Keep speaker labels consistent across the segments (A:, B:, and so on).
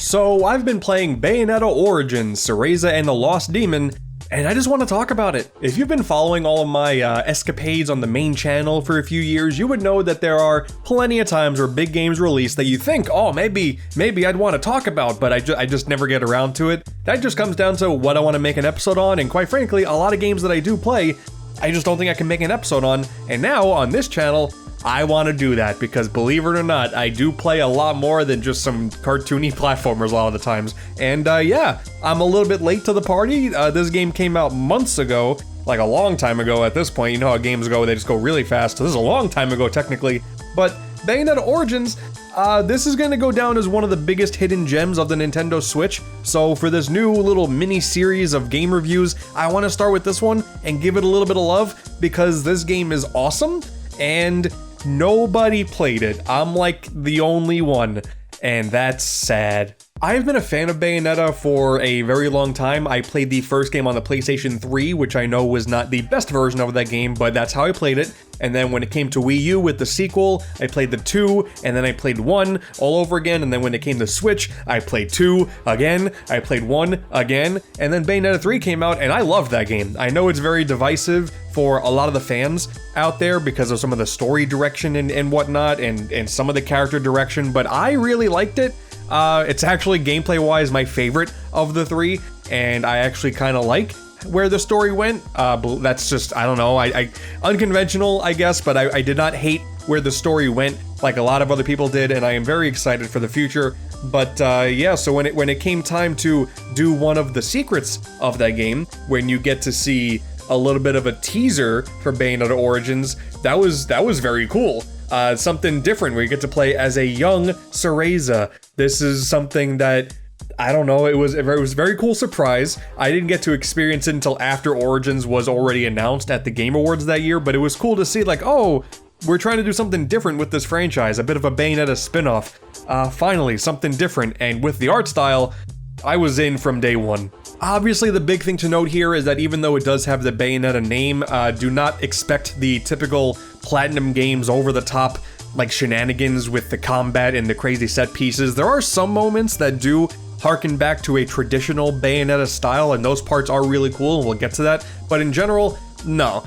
A: So I've been playing Bayonetta Origins, Cereza and the Lost Demon, and I just want to talk about it. If you've been following all of my escapades on the main channel for a few years, you would know that there are plenty of times where big games release that you think, oh, maybe I'd want to talk about, but I just never get around to it. That just comes down to what I want to make an episode on, and quite frankly, a lot of games that I do play, I just don't think I can make an episode on, and now on this channel, I want to do that because believe it or not, I do play a lot more than just some cartoony platformers a lot of the times. And yeah, I'm a little bit late to the party. This game came out months ago, like a long time ago at this point. You know how games go, they just go really fast. So this is a long time ago technically, but Bayonetta Origins, this is going to go down as one of the biggest hidden gems of the Nintendo Switch. So for this new little mini series of game reviews, I want to start with this one and give it a little bit of love because this game is awesome and nobody played it. I'm like the only one, and that's sad. I've been a fan of Bayonetta for a very long time. I played the first game on the PlayStation 3, which I know was not the best version of that game, but that's how I played it. And then when it came to Wii U with the sequel, I played the 2, and then I played 1 all over again, and then when it came to Switch, I played 2 again, I played 1 again, and then Bayonetta 3 came out, and I loved that game. I know it's very divisive for a lot of the fans out there because of some of the story direction and whatnot, and some of the character direction, but I really liked it. It's actually gameplay-wise my favorite of the 3, and I actually kind of like where the story went. That's just, I don't know, I unconventional, I guess, but I did not hate where the story went like a lot of other people did, and I am very excited for the future. But yeah, so when it came time to do one of the secrets of that game, when you get to see a little bit of a teaser for Bayonetta Origins, that was very cool. Something different where you get to play as a young Cereza. This is something that, I don't know, it was a very cool surprise. I didn't get to experience it until after Origins was already announced at the Game Awards that year, but it was cool to see like, oh, we're trying to do something different with this franchise, a bit of a Bayonetta spin-off. Finally, something different, and with the art style, I was in from day one. Obviously, the big thing to note here is that even though it does have the Bayonetta name, do not expect the typical Platinum Games over-the-top like shenanigans with the combat and the crazy set pieces. There are some moments that do harken back to a traditional Bayonetta style, and those parts are really cool, and we'll get to that. But in general, no.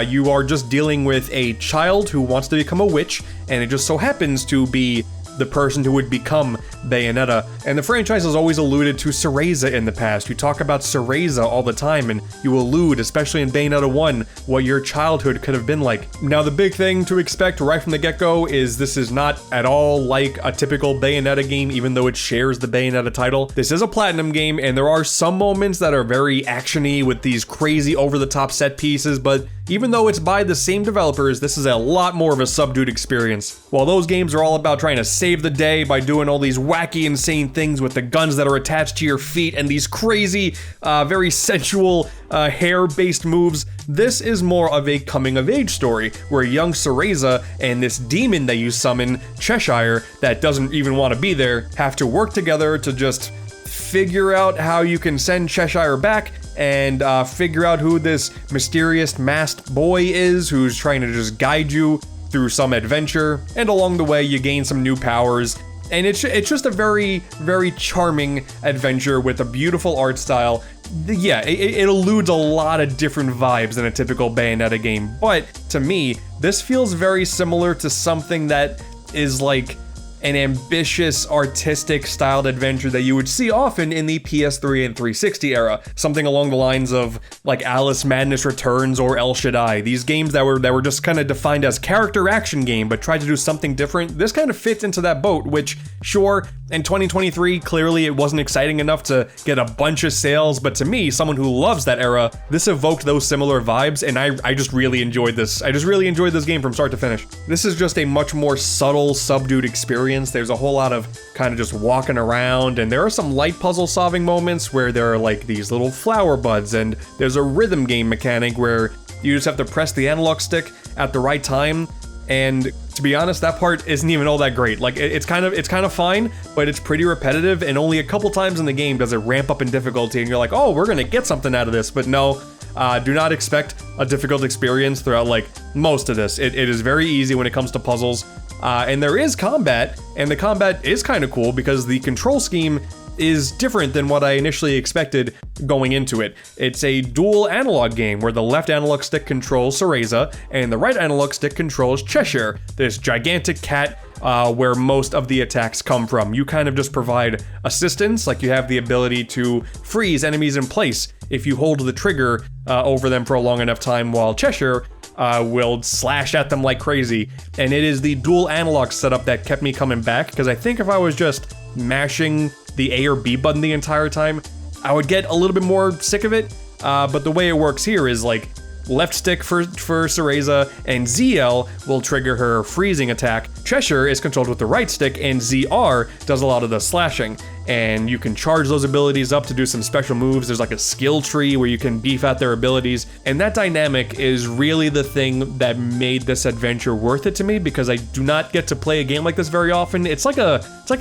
A: You are just dealing with a child who wants to become a witch, and it just so happens to be the person who would become Bayonetta. And the franchise has always alluded to Cereza in the past. You talk about Cereza all the time, and you allude, especially in Bayonetta 1, what your childhood could have been like. Now, the big thing to expect right from the get-go is this is not at all like a typical Bayonetta game, even though it shares the Bayonetta title. This is a Platinum game, and there are some moments that are very action-y with these crazy over-the-top set pieces, but even though it's by the same developers, this is a lot more of a subdued experience. While those games are all about trying to save the day by doing all these wacky, insane things with the guns that are attached to your feet and these crazy, very sensual, hair-based moves, this is more of a coming-of-age story, where young Cereza and this demon that you summon, Cheshire, that doesn't even want to be there, have to work together to just figure out how you can send Cheshire back and figure out who this mysterious masked boy is who's trying to just guide you through some adventure, and along the way you gain some new powers, and it's just a very, very charming adventure with a beautiful art style. Yeah, it eludes a lot of different vibes than a typical Bayonetta game, but to me, this feels very similar to something that is like an ambitious, artistic styled adventure that you would see often in the PS3 and 360 era. Something along the lines of like Alice Madness Returns or El Shaddai. These games that were just kind of defined as character action game, but tried to do something different. This kind of fits into that boat, which sure, in 2023, clearly it wasn't exciting enough to get a bunch of sales, but to me, someone who loves that era, this evoked those similar vibes, and I just really enjoyed this. I just really enjoyed this game from start to finish. This is just a much more subtle, subdued experience. There's a whole lot of kind of just walking around, and there are some light puzzle solving moments where there are like these little flower buds, and there's a rhythm game mechanic where you just have to press the analog stick at the right time. And to be honest, that part isn't even all that great. Like it's kind of fine, but it's pretty repetitive, and only a couple times in the game does it ramp up in difficulty, and you're like, oh, we're gonna get something out of this. But no, do not expect a difficult experience throughout like most of this. It is very easy when it comes to puzzles. And there is combat, and the combat is kind of cool because the control scheme is different than what I initially expected going into it. It's a dual analog game where the left analog stick controls Cereza and the right analog stick controls Cheshire, this gigantic cat where most of the attacks come from. You kind of just provide assistance, like you have the ability to freeze enemies in place if you hold the trigger over them for a long enough time, while Cheshire will slash at them like crazy. And it is the dual analog setup that kept me coming back, because I think if I was just mashing the A or B button the entire time, I would get a little bit more sick of it. But the way it works here is like left stick for Cereza, and ZL will trigger her freezing attack. Cheshire is controlled with the right stick, and ZR does a lot of the slashing. And you can charge those abilities up to do some special moves. There's like a skill tree where you can beef out their abilities. And that dynamic is really the thing that made this adventure worth it to me, because I do not get to play a game like this very often. It's like an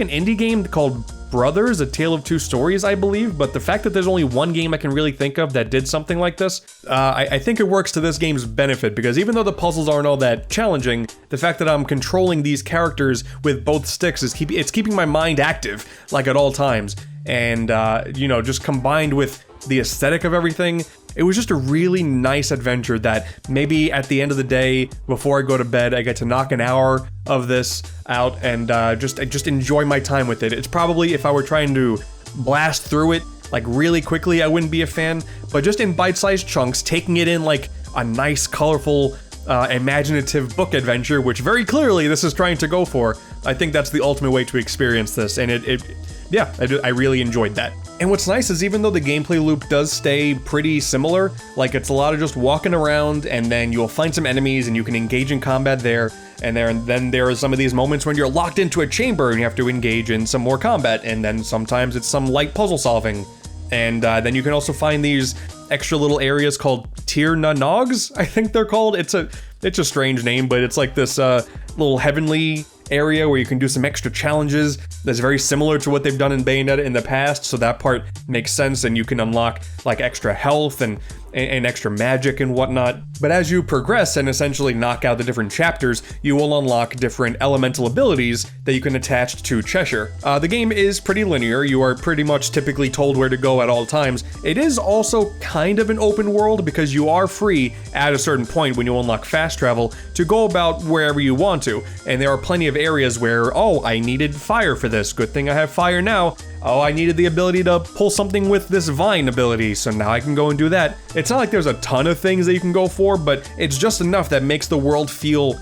A: indie game called Brothers, A Tale of Two Stories, I believe, but the fact that there's only one game I can really think of that did something like this, I think it works to this game's benefit, because even though the puzzles aren't all that challenging, the fact that I'm controlling these characters with both sticks is keeping my mind active, like at all times. And, just combined with the aesthetic of everything, it was just a really nice adventure that maybe at the end of the day, before I go to bed, I get to knock an hour of this out and just enjoy my time with it. It's probably, if I were trying to blast through it like really quickly, I wouldn't be a fan, but just in bite-sized chunks, taking it in like a nice, colorful, imaginative book adventure, which very clearly this is trying to go for, I think that's the ultimate way to experience this, and I really enjoyed that. And what's nice is even though the gameplay loop does stay pretty similar, like it's a lot of just walking around and then you'll find some enemies and you can engage in combat there, and then there are some of these moments when you're locked into a chamber and you have to engage in some more combat, and then sometimes it's some light puzzle solving. And then you can also find these extra little areas called Tir Na Nogs, I think they're called. It's a strange name, but it's like this little heavenly area where you can do some extra challenges that's very similar to what they've done in Bayonetta in the past, so that part makes sense, and you can unlock like extra health and extra magic and whatnot. But as you progress and essentially knock out the different chapters, you will unlock different elemental abilities that you can attach to Cheshire. The game is pretty linear. You are pretty much typically told where to go at all times. It is also kind of an open world, because you are free at a certain point when you unlock fast travel to go about wherever you want to. And there are plenty of areas where, oh, I needed fire for this. Good thing I have fire now. Oh, I needed the ability to pull something with this vine ability, so now I can go and do that. It's not like there's a ton of things that you can go for, but it's just enough that makes the world feel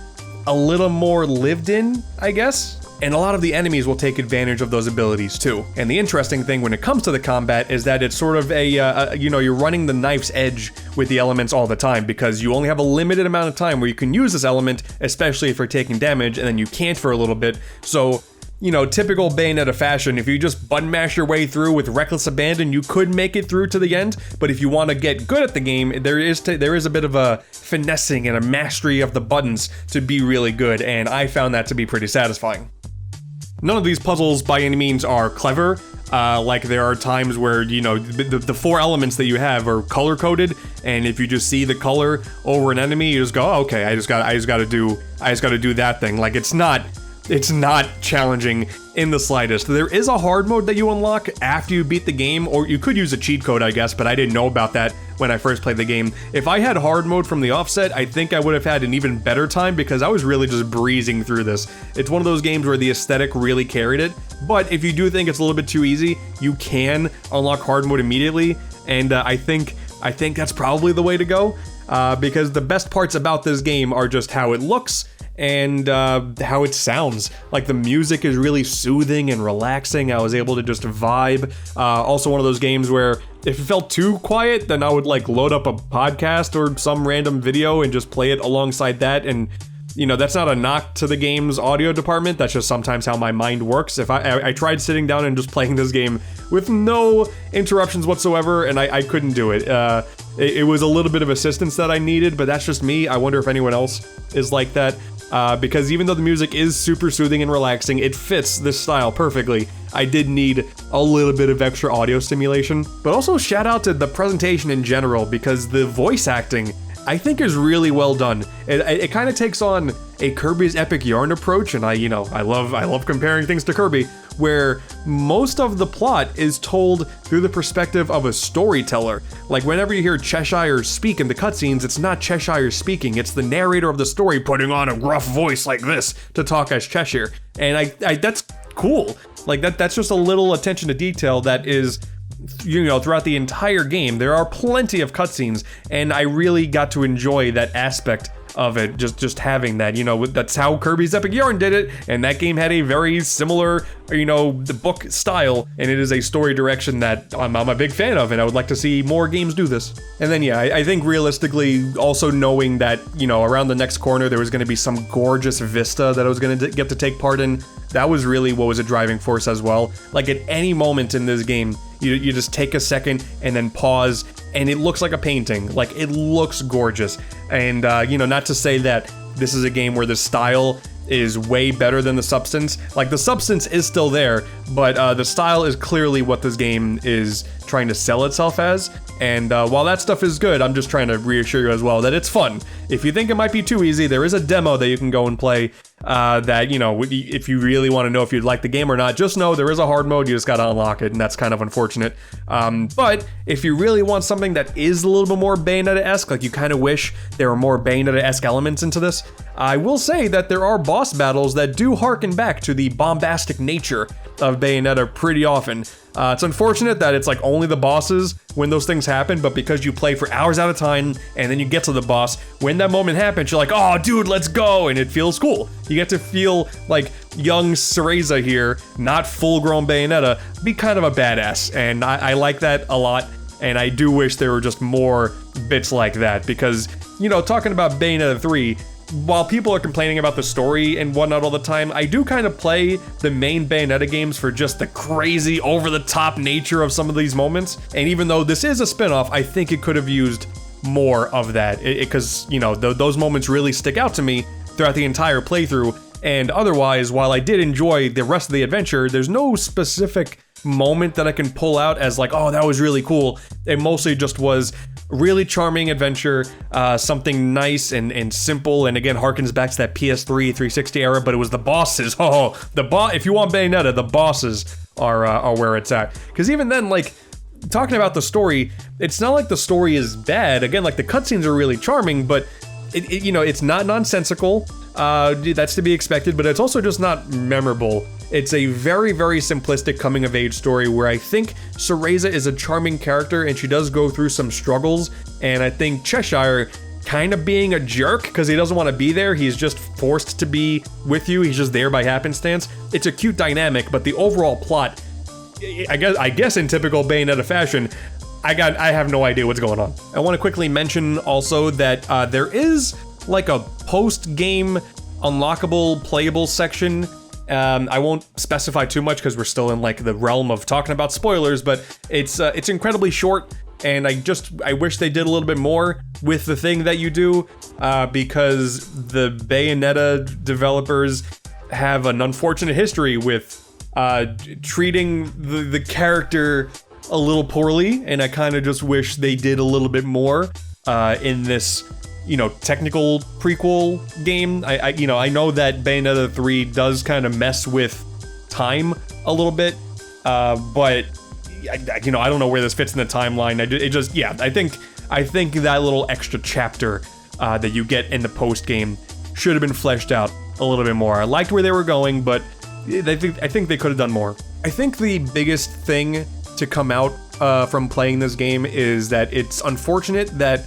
A: a little more lived in, I guess. And a lot of the enemies will take advantage of those abilities too. And the interesting thing when it comes to the combat is that it's sort of you're running the knife's edge with the elements all the time, because you only have a limited amount of time where you can use this element, especially if you're taking damage, and then you can't for a little bit. So, typical Bayonetta fashion, if you just button mash your way through with reckless abandon, you could make it through to the end. But if you want to get good at the game, there is a bit of a finessing and a mastery of the buttons to be really good, and I found that to be pretty satisfying. None of these puzzles by any means are clever. Like there are times where, the four elements that you have are color coded, and if you just see the color over an enemy, you just go, oh, okay, I just gotta do that thing. Like it's not challenging in the slightest. There is a hard mode that you unlock after you beat the game, or you could use a cheat code, I guess, but I didn't know about that when I first played the game. If I had hard mode from the offset, I think I would have had an even better time, because I was really just breezing through this. It's one of those games where the aesthetic really carried it, but if you do think it's a little bit too easy, you can unlock hard mode immediately, and I think that's probably the way to go, because the best parts about this game are just how it looks, and how it sounds. Like the music is really soothing and relaxing. I was able to just vibe. Also one of those games where if it felt too quiet, then I would like load up a podcast or some random video and just play it alongside that. And that's not a knock to the game's audio department. That's just sometimes how my mind works. If I tried sitting down and just playing this game with no interruptions whatsoever, and I couldn't do it. It was a little bit of assistance that I needed, but that's just me. I wonder if anyone else is like that. Because even though the music is super soothing and relaxing, it fits this style perfectly. I did need a little bit of extra audio stimulation. But also shout out to the presentation in general, because the voice acting, I think, is really well done. It kind of takes on a Kirby's Epic Yarn approach, and I love comparing things to Kirby, where most of the plot is told through the perspective of a storyteller. Like whenever you hear Cheshire speak in the cutscenes, it's not Cheshire speaking, it's the narrator of the story putting on a gruff voice like this to talk as Cheshire. And I that's cool. Like that's just a little attention to detail that is, you know, throughout the entire game. There are plenty of cutscenes, and I really got to enjoy that aspect of it, just having that, you know, that's how Kirby's Epic Yarn did it, and that game had a very similar, you know, the book style, and it is a story direction that I'm a big fan of, and I would like to see more games do this. And then yeah, I think realistically, also knowing that, you know, around the next corner there was going to be some gorgeous vista that I was going to get to take part in, that was really what was a driving force as well. Like at any moment in this game, you just take a second and then pause, and it looks like a painting. Like it looks gorgeous. And you know, not to say that this is a game where the style is way better than the substance. Like the substance is still there, but the style is clearly what this game is trying to sell itself as. And while that stuff is good, I'm just trying to reassure you as well that it's fun. If you think it might be too easy, there is a demo that you can go and play that, you know, if you really want to know if you'd like the game or not, just know there is a hard mode, you just gotta unlock it, and that's kind of unfortunate. But if you really want something that is a little bit more Bayonetta-esque, like you kind of wish there were more Bayonetta-esque elements into this, I will say that there are boss battles that do harken back to the bombastic nature of Bayonetta pretty often. It's unfortunate that it's like only the bosses when those things happen, but because you play for hours at a time and then you get to the boss, when that moment happens, you're like, oh dude, let's go, and it feels cool. You get to feel like young Cereza here, not full-grown Bayonetta, be kind of a badass, and I like that a lot, and I do wish there were just more bits like that, because, you know, talking about Bayonetta 3, while people are complaining about the story and whatnot all the time, I do kind of play the main Bayonetta games for just the crazy, over-the-top nature of some of these moments. And even though this is a spin-off, I think it could have used more of that. Because, you know, those moments really stick out to me throughout the entire playthrough. And otherwise, while I did enjoy the rest of the adventure, there's no specific moment that I can pull out as like, oh, that was really cool. It mostly just was really charming adventure, something nice and simple, and again harkens back to that PS3 360 era, but it was the bosses. Oh, if you want Bayonetta, the bosses are where it's at. Because even then, like, talking about the story, it's not like the story is bad. Again, like the cutscenes are really charming, but it you know, it's not nonsensical. That's to be expected, but it's also just not memorable. It's a very, very simplistic coming-of-age story where I think Cereza is a charming character and she does go through some struggles, and I think Cheshire kind of being a jerk because he doesn't want to be there, he's just forced to be with you, he's just there by happenstance. It's a cute dynamic, but the overall plot, I guess in typical Bayonetta fashion, I have no idea what's going on. I want to quickly mention also that there is like a post-game unlockable playable section. I won't specify too much because we're still in like the realm of talking about spoilers, but it's incredibly short, and I wish they did a little bit more with the thing that you do, because the Bayonetta developers have an unfortunate history with treating the character a little poorly, and I kind of just wish they did a little bit more in this, you know, technical prequel game. I know that Bayonetta 3 does kind of mess with time a little bit, but I don't know where this fits in the timeline. I think that little extra chapter that you get in the post game should have been fleshed out a little bit more. I liked where they were going, but I think they could have done more. I think the biggest thing to come out from playing this game is that it's unfortunate that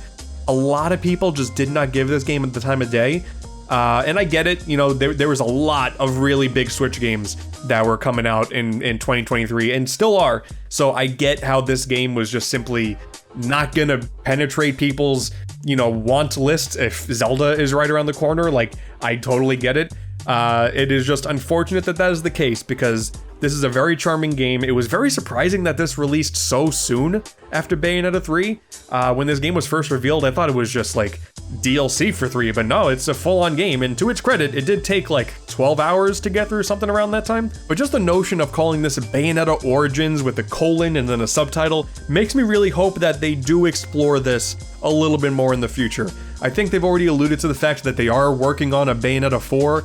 A: a lot of people just did not give this game at the time of day. And I get it, you know, there was a lot of really big Switch games that were coming out in 2023 and still are. So I get how this game was just simply not gonna penetrate people's, you know, want list if Zelda is right around the corner. Like, I totally get it. It is just unfortunate that is the case, because this is a very charming game. It was very surprising that this released so soon after Bayonetta 3. When this game was first revealed, I thought it was just like DLC for 3, but no, it's a full-on game, and to its credit, it did take like 12 hours to get through, something around that time. But just the notion of calling this Bayonetta Origins with a colon and then a subtitle makes me really hope that they do explore this a little bit more in the future. I think they've already alluded to the fact that they are working on a Bayonetta 4.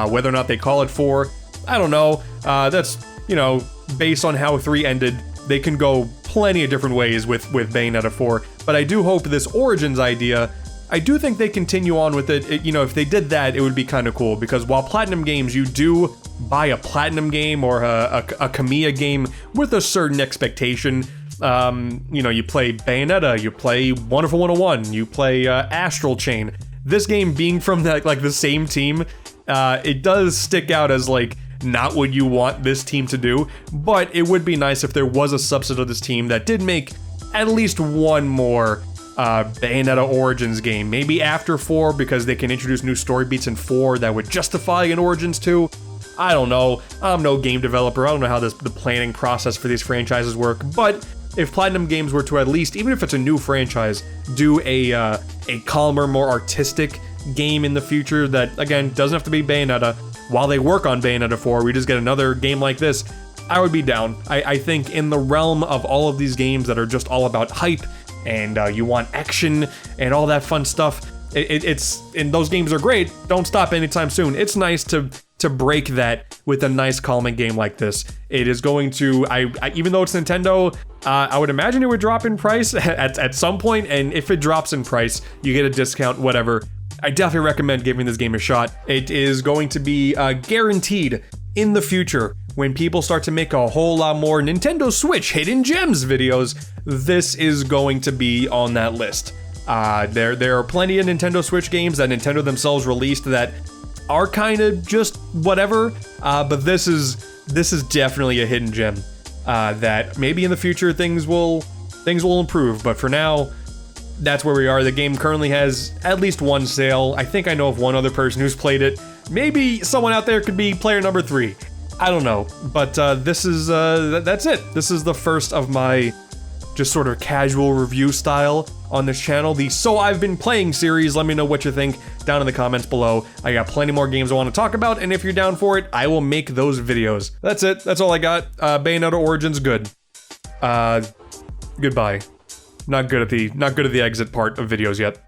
A: Whether or not they call it 4, I don't know. That's you know, based on how 3 ended, they can go plenty of different ways with Bayonetta 4. But I do hope this Origins idea, I do think they continue on with it. You know, if they did that, it would be kind of cool, because while Platinum Games, you do buy a Platinum game or a Kamiya game with a certain expectation. You know, you play Bayonetta, you play Wonderful 101, you play Astral Chain. This game being from the same team, it does stick out as like not what you want this team to do, but it would be nice if there was a subset of this team that did make at least one more Bayonetta Origins game. Maybe after 4, because they can introduce new story beats in 4 that would justify an Origins 2. I don't know. I'm no game developer. I don't know how the planning process for these franchises work, but if Platinum Games were to at least, even if it's a new franchise, do a calmer, more artistic game in the future that, again, doesn't have to be Bayonetta. While they work on Bayonetta 4, we just get another game like this, I would be down. I think in the realm of all of these games that are just all about hype and you want action and all that fun stuff, and those games are great. Don't stop anytime soon. It's nice to break that with a nice calming game like this. It is going to, even though it's Nintendo, I would imagine it would drop in price at some point, and if it drops in price, you get a discount, whatever. I definitely recommend giving this game a shot. It is going to be guaranteed in the future, when people start to make a whole lot more Nintendo Switch Hidden Gems videos, this is going to be on that list. There are plenty of Nintendo Switch games that Nintendo themselves released that are kind of just whatever, but this is definitely a hidden gem that maybe in the future things will improve, but for now, that's where we are. The game currently has at least one sale. I think I know of one other person who's played it. Maybe someone out there could be player number 3. I don't know, but this is that's it. This is the first of my just sort of casual review style on this channel. The So I've Been Playing series. Let me know what you think down in the comments below. I got plenty more games I want to talk about, and if you're down for it, I will make those videos. That's it. That's all I got. Bayonetta Origins, good. Goodbye. Not good at the exit part of videos yet.